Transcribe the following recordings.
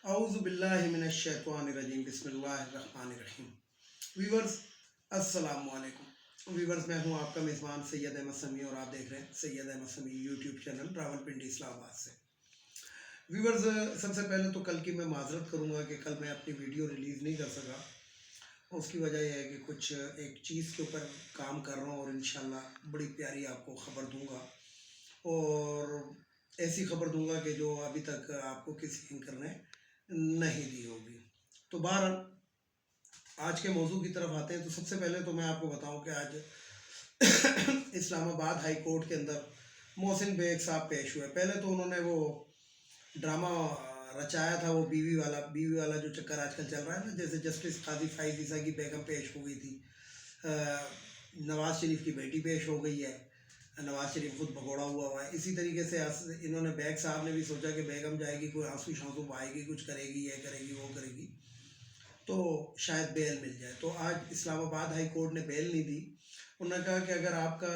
اعوذ باللہ من الشیطان الرجیم بسم اللہ الرحمن الرحیم۔ ویورز السلام علیکم۔ ویورز میں ہوں آپ کا میزبان سید احمد سمیع اور آپ دیکھ رہے ہیں سید احمد سمیع یوٹیوب چینل راولپنڈی اسلام آباد سے۔ ویورز سب سے پہلے تو کل کی میں معذرت کروں گا کہ کل میں اپنی ویڈیو ریلیز نہیں کر سکا۔ اس کی وجہ یہ ہے کہ کچھ ایک چیز کے اوپر کام کر رہا ہوں اور انشاءاللہ بڑی پیاری آپ کو خبر دوں گا، اور ایسی خبر دوں گا کہ جو ابھی تک آپ کو کسی اینکر نے نہیں دی ہوگی۔ تو بہرحال آج کے موضوع کی طرف آتے ہیں۔ تو سب سے پہلے تو میں آپ کو بتاؤں کہ آج اسلام آباد ہائی کورٹ کے اندر محسن بیگ صاحب پیش ہوئے۔ پہلے تو انہوں نے وہ ڈرامہ رچایا تھا، وہ بیوی والا جو چکر آج کل چل رہا ہے نا، جیسے جسٹس قاضی فائز عیسیٰ کی بیگم پیش ہو گئی تھی، نواز شریف کی بیٹی پیش ہو گئی ہے، نواز شریف خود بھگوڑا ہوا ہے۔ اسی طریقے سے انہوں نے بیگ صاحب نے بھی سوچا کہ بیگم جائے گی، کوئی آنسو شانسو پائے گی، کچھ کرے گی، یہ کرے گی وہ کرے گی تو شاید بیل مل جائے۔ تو آج اسلام آباد ہائی کورٹ نے بیل نہیں دی۔ انہوں نے کہا کہ اگر آپ کا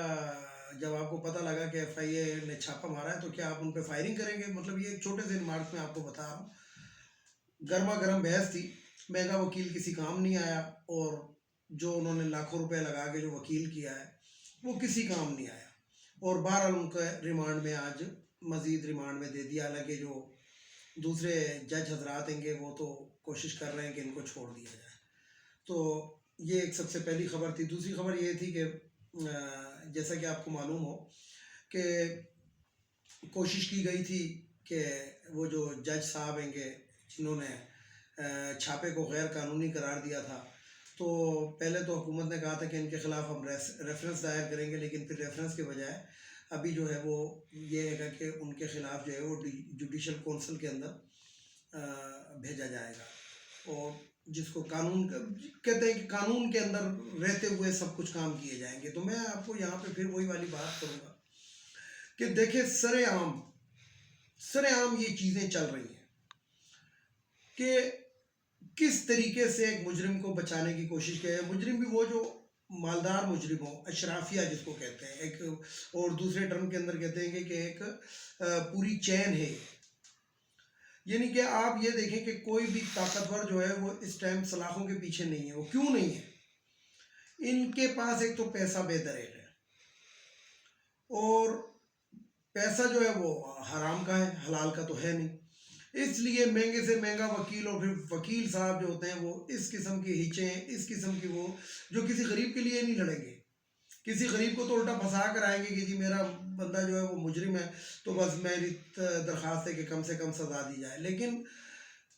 جب آپ کو پتہ لگا کہ ایف آئی اے نے چھاپا مارا ہے تو کیا آپ ان پہ فائرنگ کریں گے؟ مطلب یہ ایک چھوٹے سے ریمارک میں آپ کو بتا رہا ہوں۔ گرما گرم بحث تھی، مہنگا وکیل کسی کام نہیں آیا، اور جو انہوں نے لاکھوں روپے لگا کے جو وکیل کیا ہے وہ کسی کام نہیں آیا، اور بہرحال ان کا ریمانڈ میں آج مزید ریمانڈ میں دے دیا۔ حالانکہ جو دوسرے جج حضرات ہیں گے وہ تو کوشش کر رہے ہیں کہ ان کو چھوڑ دیا جائے۔ تو یہ ایک سب سے پہلی خبر تھی۔ دوسری خبر یہ تھی کہ جیسا کہ آپ کو معلوم ہو کہ کوشش کی گئی تھی کہ وہ جو جج صاحب ہیں گے جنہوں نے چھاپے کو غیر قانونی قرار دیا تھا، تو پہلے تو حکومت نے کہا تھا کہ ان کے خلاف ہم ریفرنس دائر کریں گے، لیکن پھر ریفرنس کے بجائے ابھی جو ہے وہ یہ ہے کہ ان کے خلاف جو ہے وہ جوڈیشل کونسل کے اندر بھیجا جائے گا، اور جس کو قانون کہتے ہیں کہ قانون کے اندر رہتے ہوئے سب کچھ کام کیے جائیں گے۔ تو میں آپ کو یہاں پہ پھر وہی والی بات کروں گا کہ دیکھیں سر عام یہ چیزیں چل رہی ہیں کہ کس طریقے سے ایک مجرم کو بچانے کی کوشش کی ہے۔ مجرم بھی وہ جو مالدار مجرم ہو، اشرافیہ جس کو کہتے ہیں، ایک اور دوسرے ٹرم کے اندر کہتے ہیں کہ ایک پوری چین ہے۔ یعنی کہ آپ یہ دیکھیں کہ کوئی بھی طاقتور جو ہے وہ اس ٹائم سلاخوں کے پیچھے نہیں ہے۔ وہ کیوں نہیں ہے؟ ان کے پاس ایک تو پیسہ بے دریغ ہے، اور پیسہ جو ہے وہ حرام کا ہے، حلال کا تو ہے نہیں۔ اس لیے مہنگے سے مہنگا وکیل، اور پھر وکیل صاحب جو ہوتے ہیں وہ اس قسم کی ہچیں، اس قسم کی وہ جو کسی غریب کے لیے نہیں لڑیں گے۔ کسی غریب کو تو الٹا پھنسا کر آئیں گے کہ جی میرا بندہ جو ہے وہ مجرم ہے تو بس میری درخواست ہے کہ کم سے کم سزا دی جائے۔ لیکن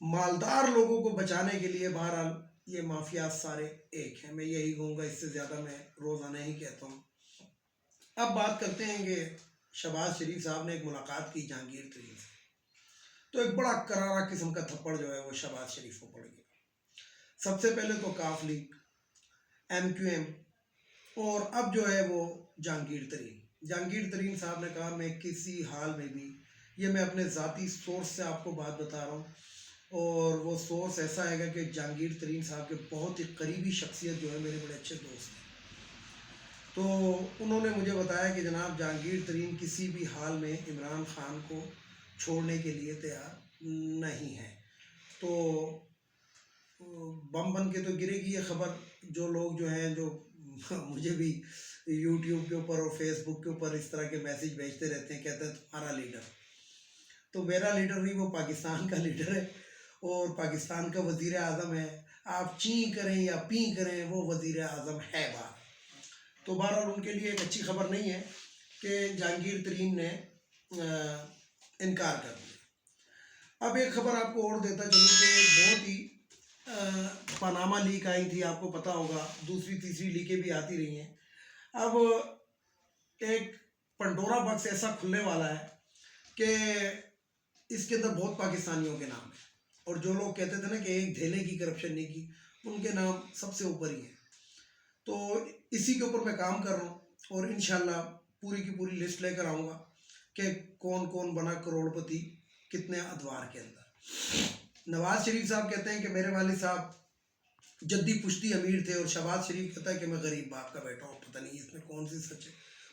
مالدار لوگوں کو بچانے کے لیے بہرحال یہ مافیات سارے ایک ہیں۔ میں یہی کہوں گا، اس سے زیادہ میں روزانہ ہی کہتا ہوں۔ اب بات کرتے ہیں کہ شہباز شریف صاحب نے ایک ملاقات کی جہانگیر ترین سے، تو ایک بڑا کرارا قسم کا تھپڑ جو ہے وہ شہباز شریف کو پڑ گیا۔ سب سے پہلے تو کاف لیگ، ایم کیو ایم، اور اب جو ہے وہ جہانگیر ترین صاحب نے کہا میں کسی حال میں بھی، یہ میں اپنے ذاتی سورس سے آپ کو بات بتا رہا ہوں، اور وہ سورس ایسا ہے کہ جہانگیر ترین صاحب کے بہت ہی قریبی شخصیت جو ہے میرے بڑے اچھے دوست ہیں، تو انہوں نے مجھے بتایا کہ جناب جہانگیر ترین کسی بھی حال میں عمران خان کو چھوڑنے کے لیے تیار نہیں ہے۔ تو بم بن کے تو گرے گی یہ خبر۔ جو لوگ جو ہیں جو مجھے بھی یوٹیوب کے اوپر اور فیس بک کے اوپر اس طرح کے میسیج بھیجتے رہتے ہیں، کہتے ہیں تمہارا لیڈر، تو میرا لیڈر بھی وہ پاکستان کا لیڈر ہے اور پاکستان کا وزیر اعظم ہے۔ آپ چیں کریں یا پیں کریں، وہ وزیر اعظم ہے باہر۔ تو بہرحال ان کے لیے ایک اچھی خبر نہیں ہے کہ جہانگیر ترین نے انکار کر دیا۔ اب ایک خبر آپ کو اور دیتا چلوں کہ بہت ہی پاناما لیک آئی تھی، آپ کو پتہ ہوگا، دوسری تیسری لیکیں بھی آتی رہی ہیں۔ اب ایک پنڈورا باکس ایسا کھلنے والا ہے کہ اس کے اندر بہت پاکستانیوں کے نام ہیں، اور جو لوگ کہتے تھے نا کہ ایک دھیلے کی کرپشن نہیں کی، ان کے نام سب سے اوپر ہی ہیں۔ تو اسی کے اوپر میں کام کر رہا ہوں، اور انشاءاللہ پوری کی پوری لسٹ لے کر آؤں گا کہ کون کون بنا کروڑ پتی کتنے ادوار کے اندر۔ نواز شریف صاحب کہتے ہیں کہ میرے والد صاحب جدی پشتی امیر تھے، اور شہباز شریف کہتا ہے کہ میں غریب باپ کا بیٹا ہوں۔ پتہ نہیں اس میں کون سی سچ ہے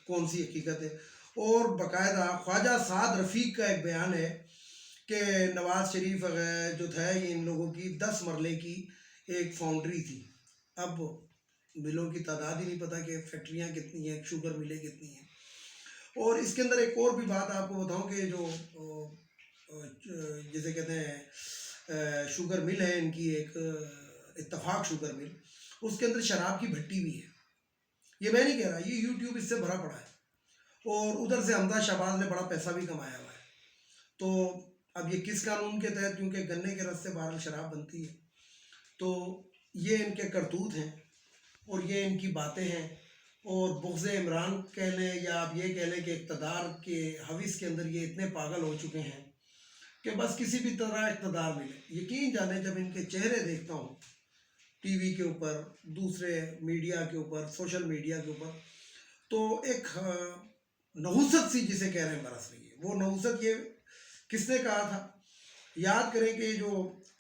کون سی حقیقت ہے۔ اور باقاعدہ خواجہ سعد رفیق کا ایک بیان ہے کہ نواز شریف جو تھا یہ ان لوگوں کی 10 مرلے کی ایک فاؤنڈری تھی. اب ملوں کی تعداد ہی نہیں پتہ کہ فیکٹریاں کتنی ہیں, شوگر ملیں کتنی ہیں. اور اس کے اندر ایک اور بھی بات آپ کو بتاؤں کہ جو جسے کہتے ہیں شوگر مل ہے ان کی, ایک اتفاق شوگر مل, اس کے اندر شراب کی بھٹی بھی ہے. یہ میں نہیں کہہ رہا, یہ یوٹیوب اس سے بھرا پڑا ہے, اور ادھر سے حمزہ شہباز نے بڑا پیسہ بھی کمایا ہوا ہے. تو اب یہ کس قانون کے تحت, کیونکہ گنے کے رس سے بہرحال شراب بنتی ہے, تو یہ ان کے کرتوت ہیں اور یہ ان کی باتیں ہیں. اور بغض عمران کہہ لیں یا آپ یہ کہہ لیں کہ اقتدار کے حوث کے اندر یہ اتنے پاگل ہو چکے ہیں کہ بس کسی بھی طرح اقتدار ملے. یقین جانے جب ان کے چہرے دیکھتا ہوں ٹی وی کے اوپر, دوسرے میڈیا کے اوپر, سوشل میڈیا کے اوپر, تو ایک نحوست سی جسے کہہ رہے ہیں برس رہی ہے. وہ نحوست یہ کس نے کہا تھا؟ یاد کریں کہ جو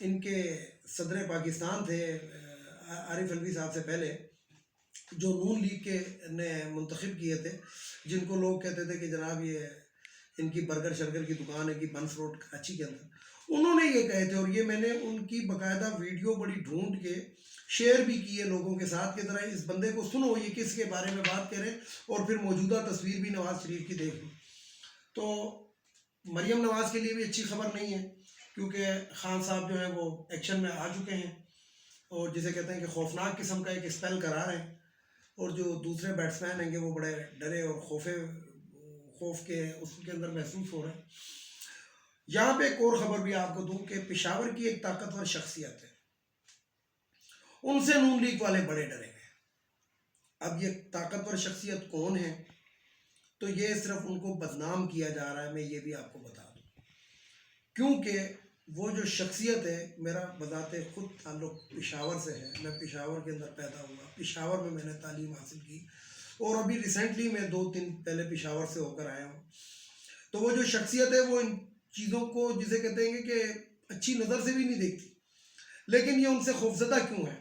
ان کے صدر پاکستان تھے عارف الوی صاحب سے پہلے, جو نون لیگ کے نے منتخب کیے تھے, جن کو لوگ کہتے تھے کہ جناب یہ ان کی برگر شرگر کی دکان ہے کہ بنس روڈ کراچی کے اندر, انہوں نے یہ کہے تھے. اور یہ میں نے ان کی باقاعدہ ویڈیو بڑی ڈھونڈ کے شیئر بھی کیے لوگوں کے ساتھ کہ ذرا اس بندے کو سنو یہ کس کے بارے میں بات کریں, اور پھر موجودہ تصویر بھی نواز شریف کی دیکھ لوں. تو مریم نواز کے لیے بھی اچھی خبر نہیں ہے, کیونکہ خان صاحب جو ہیں وہ ایکشن میں آ چکے ہیں, اور جسے کہتے ہیں کہ خوفناک قسم کا ایک اسپیل کرا رہے ہیں. اور جو دوسرے بیٹسمین ہیں گے وہ بڑے ڈرے اور خوف کے اس کے اندر محسوس ہو رہے ہیں. یہاں پہ ایک اور خبر بھی آپ کو دوں کہ پشاور کی ایک طاقتور شخصیت ہے, ان سے نون لیگ والے بڑے ڈرے ہیں. اب یہ طاقتور شخصیت کون ہے؟ تو یہ صرف ان کو بدنام کیا جا رہا ہے. میں یہ بھی آپ کو بتا دوں, کیونکہ وہ جو شخصیت ہے, میرا بذات خود تعلق پشاور سے ہے. میں پشاور کے اندر پیدا ہوا, پشاور میں نے تعلیم حاصل کی, اور ابھی ریسنٹلی میں 2 دن پہلے پشاور سے ہو کر آیا ہوں. تو وہ جو شخصیت ہے وہ ان چیزوں کو جسے کہتے ہیں کہ اچھی نظر سے بھی نہیں دیکھتی, لیکن یہ ان سے خوفزدہ کیوں ہے؟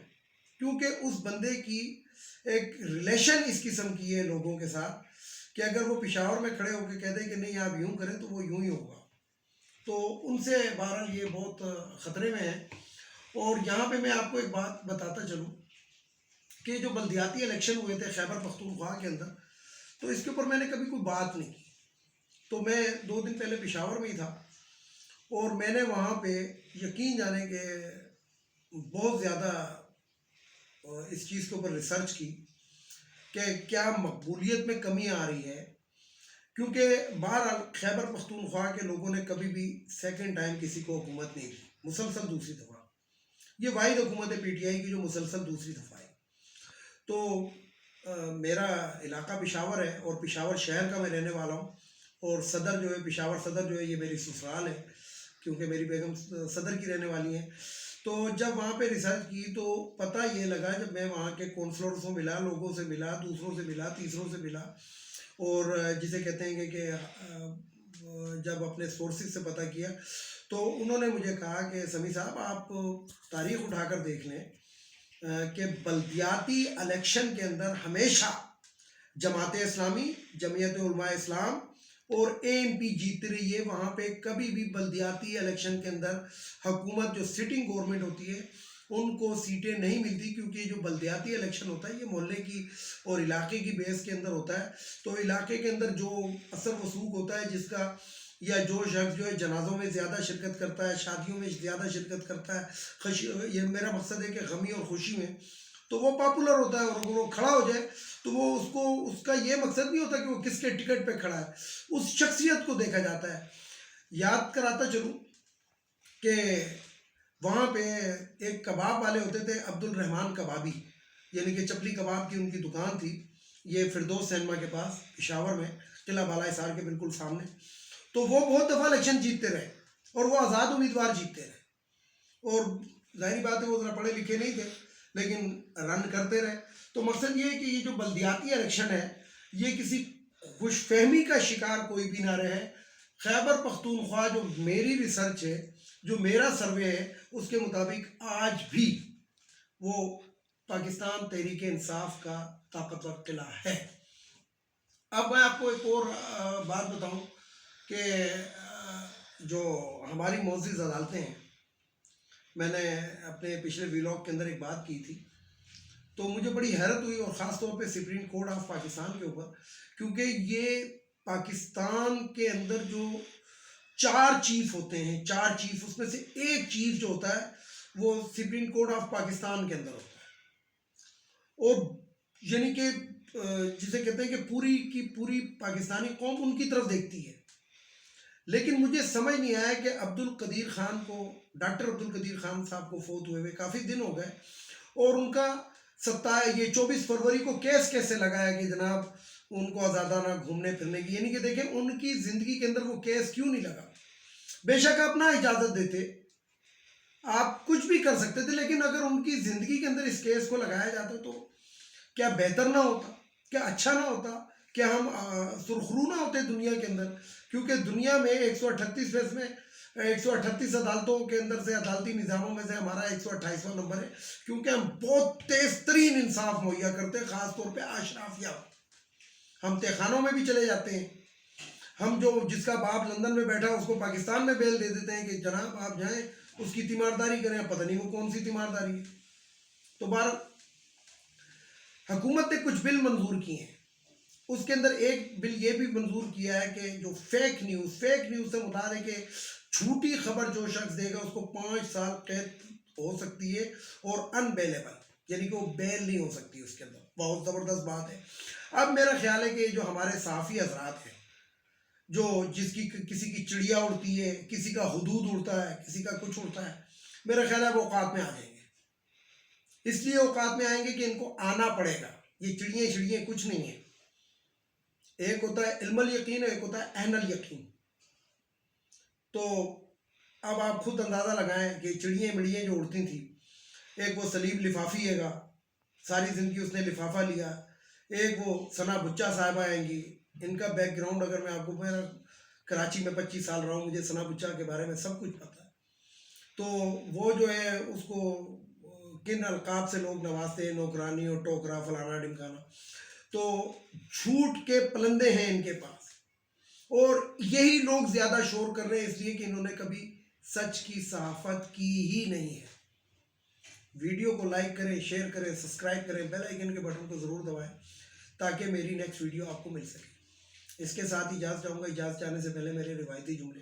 کیونکہ اس بندے کی ایک ریلیشن اس قسم کی ہے لوگوں کے ساتھ کہ اگر وہ پشاور میں کھڑے ہو کے کہہ دیں کہ نہیں آپ یوں کریں تو وہ یوں ہی ہوگا. تو ان سے بہرحال یہ بہت خطرے میں ہے. اور یہاں پہ میں آپ کو ایک بات بتاتا چلوں کہ جو بلدیاتی الیکشن ہوئے تھے خیبر پختونخوا کے اندر, تو اس کے اوپر میں نے کبھی کوئی بات نہیں کی. تو میں 2 دن پہلے پشاور میں ہی تھا, اور میں نے وہاں پہ یقین جانے کہ بہت زیادہ اس چیز کے اوپر ریسرچ کی کہ کیا مقبولیت میں کمی آ رہی ہے. کیونکہ بہرحال خیبر پختونخوا کے لوگوں نے کبھی بھی سیکنڈ ٹائم کسی کو حکومت نہیں دی, مسلسل دوسری دفعہ. یہ واحد حکومت ہے پی ٹی آئی کی جو مسلسل دوسری دفعہ ہے. تو میرا علاقہ پشاور ہے, اور پشاور شہر کا میں رہنے والا ہوں, اور صدر جو ہے پشاور صدر جو ہے یہ میری سسرال ہے, کیونکہ میری بیگم صدر کی رہنے والی ہیں. تو جب وہاں پہ ریسرچ کی تو پتہ یہ لگا, جب میں وہاں کے کونسلروں سے ملا, لوگوں سے ملا, دوسروں سے ملا, تیسروں سے ملا, اور جسے کہتے ہیں کہ جب اپنے سورسز سے پتہ کیا تو انہوں نے مجھے کہا کہ سمیع صاحب آپ تاریخ اٹھا کر دیکھ لیں کہ بلدیاتی الیکشن کے اندر ہمیشہ جماعت اسلامی, جمعیت علماء اسلام اور ANP جیتتی رہی ہے. وہاں پہ کبھی بھی بلدیاتی الیکشن کے اندر حکومت جو سٹنگ گورنمنٹ ہوتی ہے ان کو سیٹیں نہیں ملتی, کیونکہ جو بلدیاتی الیکشن ہوتا ہے یہ محلے کی اور علاقے کی بیس کے اندر ہوتا ہے. تو علاقے کے اندر جو اثر وسوخ ہوتا ہے جس کا, یا جو شخص جو ہے جنازوں میں زیادہ شرکت کرتا ہے, شادیوں میں زیادہ شرکت کرتا ہے, یہ میرا مقصد ہے کہ غمی اور خوشی میں, تو وہ پاپولر ہوتا ہے. اور وہ کھڑا ہو جائے تو وہ اس کا یہ مقصد نہیں ہوتا کہ وہ کس کے ٹکٹ پہ کھڑا ہے, اس شخصیت کو دیکھا جاتا ہے. یاد کراتا چلوں کہ وہاں پہ ایک کباب والے ہوتے تھے عبد الرحمان کبابی, یعنی کہ چپلی کباب کی ان کی دکان تھی, یہ فردوس سینما کے پاس پشاور میں, قلعہ بالا حصار کے بالکل سامنے. تو وہ بہت دفعہ الیکشن جیتتے رہے, اور وہ آزاد امیدوار جیتتے رہے, اور ظاہری بات ہے وہ ذرا پڑھے لکھے نہیں تھے لیکن رن کرتے رہے. تو مقصد یہ ہے کہ یہ جو بلدیاتی الیکشن ہے یہ کسی خوش فہمی کا شکار کوئی بھی نہ رہے. خیبر پختونخوا جو میری ریسرچ ہے, جو میرا سروے ہے, اس کے مطابق آج بھی وہ پاکستان تحریک انصاف کا طاقتور قلعہ ہے. اب میں آپ کو ایک اور بات بتاؤں کہ جو ہماری معزز عدالتیں ہیں، میں نے اپنے پچھلے ویلاگ کے اندر ایک بات کی تھی، تو مجھے بڑی حیرت ہوئی، اور خاص طور پہ سپریم کورٹ آف پاکستان کے اوپر، کیونکہ یہ پاکستان کے اندر جو 4 چیف ہوتے ہیں، 4 چیف، اس میں سے ایک چیف جو ہوتا ہے وہ سپریم کورٹ آف پاکستان کے اندر ہوتا ہے، اور یعنی کہ جسے کہتے ہیں کہ پوری کی پوری پاکستانی قوم ان کی طرف دیکھتی ہے. لیکن مجھے سمجھ نہیں آیا کہ عبد القدیر خان کو، ڈاکٹر عبد القدیر خان صاحب کو فوت ہوئے کافی دن ہو گئے، اور ان کا 24 فروری کو کیس کیسے لگایا کہ جناب ان کو آزادانہ گھومنے پھرنے کی، یعنی کہ دیکھیں ان کی زندگی کے اندر وہ کیس کیوں نہیں لگا. بے شک اپنا اجازت دیتے، آپ کچھ بھی کر سکتے تھے، لیکن اگر ان کی زندگی کے اندر اس کیس کو لگایا جاتا تو کیا بہتر نہ ہوتا، کیا اچھا نہ ہوتا، کیا ہم سرخرو نہ ہوتے دنیا کے اندر. کیونکہ دنیا میں 138 میں 138 عدالتوں کے اندر سے، عدالتی نظاموں میں سے ہمارا 128واں نمبر ہے، کیونکہ ہم بہت تیز ترین انصاف مہیا کرتے ہیں، خاص طور پہ اشرافیہ. ہم تہخانوں میں بھی چلے جاتے ہیں، ہم جو جس کا باپ لندن میں بیٹھا اس کو پاکستان میں بیل دے دیتے ہیں کہ جناب آپ جائیں اس کی تیمارداری کریں. پتہ نہیں وہ کون سی تیمارداری ہے. تو حکومت نے کچھ بل منظور کیے ہیں، اس کے اندر ایک بل یہ بھی منظور کیا ہے کہ جو فیک نیوز سے مراد ہے کہ جھوٹی خبر جو شخص دے گا اس کو 5 سال قید ہو سکتی ہے، اور ان بیلیبل، یعنی کہ وہ بیل نہیں ہو سکتی اس کے اندر. بہت زبردست بات ہے. اب میرا خیال ہے کہ جو ہمارے صحافی حضرات ہیں، جو کسی کی چڑیا اڑتی ہے، کسی کا حدود اڑتا ہے، کسی کا کچھ اڑتا ہے، میرا خیال ہے وہ اوقات میں آ جائیں گے. اس لیے اوقات میں آئیں گے کہ ان کو آنا پڑے گا. یہ چڑیاں کچھ نہیں ہیں. ایک ہوتا ہے علم الیقین، ایک ہوتا ہے عین الیقین. تو اب آپ خود اندازہ لگائیں کہ چڑیاں جو اڑتی تھیں، ایک وہ سلیب لفافی ہے گا، ساری زندگی اس نے لفافہ لیا. ایک وہ ثنا بچہ صاحبہ آئیں گی. ان کا بیک گراؤنڈ اگر میں آپ کو، میں کراچی میں 25 سال رہا ہوں، مجھے ثنا بچہ کے بارے میں سب کچھ پتا ہے. تو وہ جو ہے اس کو کن القاب سے لوگ نوازتے ہیں، نوکرانی اور ٹوکرا فلانا ڈمکانا. تو جھوٹ کے پلندے ہیں ان کے پاس، اور یہی لوگ زیادہ شور کر رہے ہیں اس لیے کہ انہوں نے کبھی سچ کی صحافت کی ہی نہیں ہے. ویڈیو کو لائک کریں، شیئر کریں، سبسکرائب کریں، بیل آئیکن کے بٹن کو ضرور دبائیں تاکہ میری نیکسٹ ویڈیو آپ کو مل سکے. اس کے ساتھ اجازت چاہوں گا. اجازت چاہنے سے پہلے میرے روایتی جملے،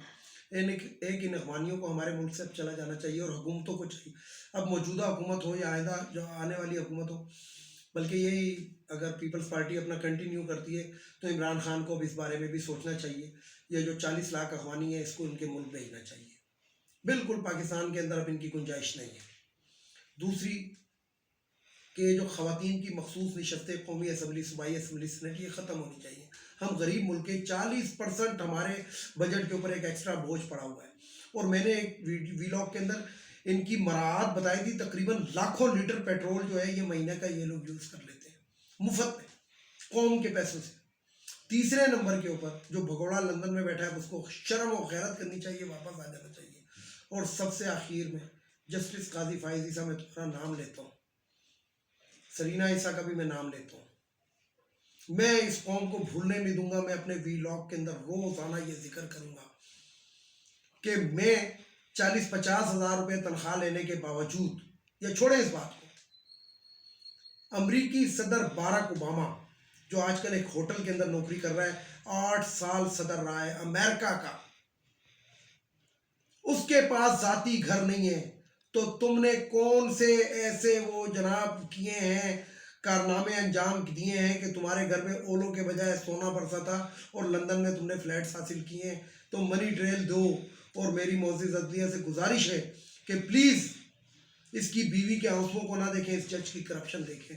ان اخوانیوں کو ہمارے ملک سے اب چلا جانا چاہیے، اور حکومتوں کو چاہیے، اب موجودہ حکومت ہو یا آئندہ جو آنے والی حکومت ہو، بلکہ یہی اگر پیپلز پارٹی اپنا کنٹینیو کرتی ہے تو عمران خان کو بھی اس بارے میں بھی سوچنا چاہیے. یہ جو 40 لاکھ اخوانی ہے اس کو ان کے ملک بھیجنا چاہیے. بالکل پاکستان کے اندر اب ان کی گنجائش نہیں ہے. دوسری کہ جو خواتین کی مخصوص نشستیں قومی اسمبلی، صوبائی اسمبلی، سینٹ، یہ ختم ہونی چاہیے. ہم غریب ملک کے 40% ہمارے بجٹ کے اوپر ایک ایکسٹرا بوجھ پڑا ہوا ہے. اور میں نے ایک ویلاگ کے اندر ان کی مراعات بتائی تھی. تقریباً لاکھوں لیٹر پیٹرول جو ہے یہ مہینے کا یہ لوگ یوز کر لیتے ہیں مفت میں، قوم کے پیسوں سے. تیسرے نمبر کے اوپر جو بھگوڑا لندن میں بیٹھا ہے اس کو شرم و غیرت کرنی چاہیے، واپس آ جانا چاہیے. اور سب سے آخر میں جسٹس قاضی فائز عیسیٰ، میں تمہارا نام لیتا ہوں، سرینا عیسیٰ کا بھی میں نام لیتا ہوں. میں اس قوم کو بھولنے نہیں دوں گا. میں اپنے ویلاگ کے اندر روزانہ یہ ذکر کروں گا کہ میں 40-50 ہزار روپے تنخواہ لینے کے باوجود، یا چھوڑیں اس بات کو، امریکی صدر باراک اوباما جو آج کل ایک ہوٹل کے اندر نوکری کر رہا ہے، 8 سال صدر رہا ہے امریکہ کا، اس کے پاس ذاتی گھر نہیں ہے. تو تم نے کون سے ایسے وہ جناب کیے ہیں، کارنامے انجام دیے ہیں کہ تمہارے گھر میں اولوں کے بجائے سونا برسا تھا، اور لندن میں تم نے فلیٹس حاصل کیے ہیں. تو منی ٹریل دو. اور میری معزز عدلیہ سے گزارش ہے کہ پلیز اس کی بیوی کے آنسوؤں کو نہ دیکھیں، اس جج کی کرپشن دیکھیں.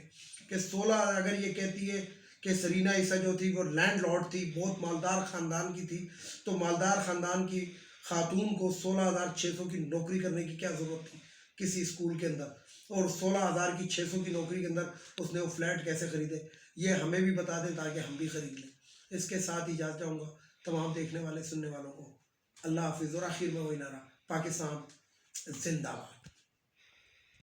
کہ 16 اگر یہ کہتی ہے کہ سرینا عیسیٰ جو تھی وہ لینڈ لارڈ تھی، بہت مالدار خاندان کی تھی، تو مالدار خاندان کی خاتون کو 16,600 کی نوکری کرنے کی کیا ضرورت تھی کسی اسکول کے اندر، اور 16,600 کی نوکری کے اندر اس نے وہ فلیٹ کیسے خریدے؟ یہ ہمیں بھی بتا دیں تاکہ ہم بھی خرید لیں. اس کے ساتھ اجازت چاہوں گا تمام دیکھنے والے سننے والوں کو. اللہ حافظ. اور آخر میں وہی نعرہ، پاکستان زندہ باد.